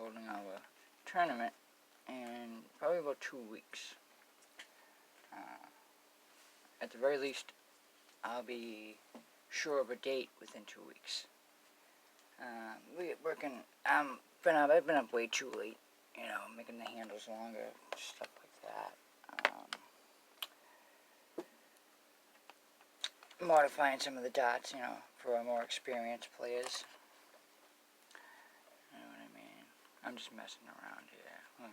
holding our tournament in probably about 2 weeks. At the very least, I'll be sure of a date within 2 weeks. I've been up way too late, making the handles longer, stuff like that. Modifying some of the dots, for our more experienced players. You know what I mean? I'm just messing around here.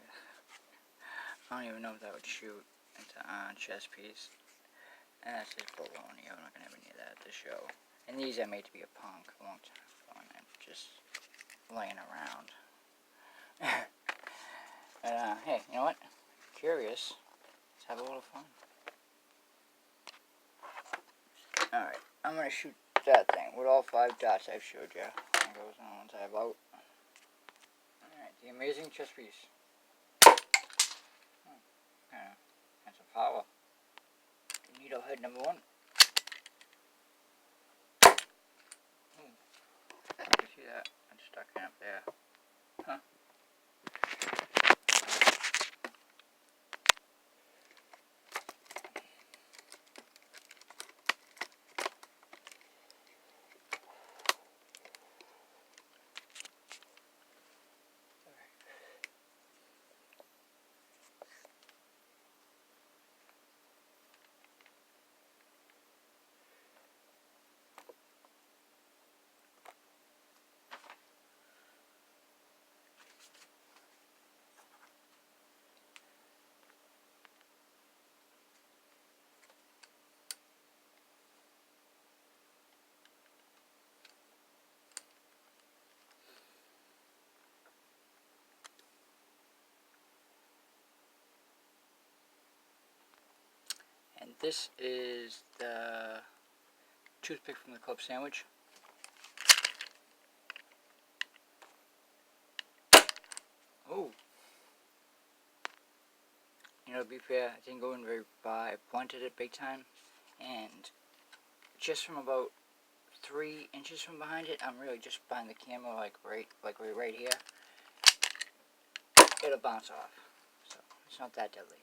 I don't even know if that would shoot. It's a chess piece. And that's just baloney. I'm not going to have any of that at the show. And these I made to be a punk a long time ago, and I'm just laying around. But, hey, you know what? Curious. Let's have a little fun. Alright, I'm going to shoot that thing with all 5 dots I've showed you. There goes on one side about. Alright, the amazing chess piece. That's some power. Needlehead number 1. You see that? I'm stuck in up there. Huh. And this is the toothpick from the club sandwich. Oh. To be fair, I didn't go in very far. I pointed it big time, and just from about 3 inches from behind it, I'm really just behind the camera, like right here. It'll bounce off, so it's not that deadly.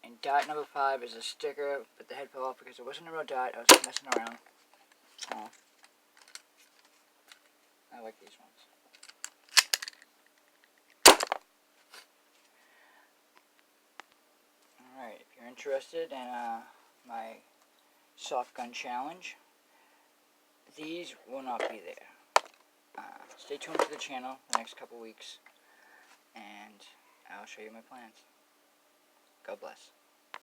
And dot number 5 is a sticker, but the head fell off because it wasn't a real dot. I was just messing around. Oh. I like these ones. Alright, if you're interested in my soft gun challenge, these will not be there. Stay tuned to the channel the next couple weeks, and I'll show you my plans. God bless.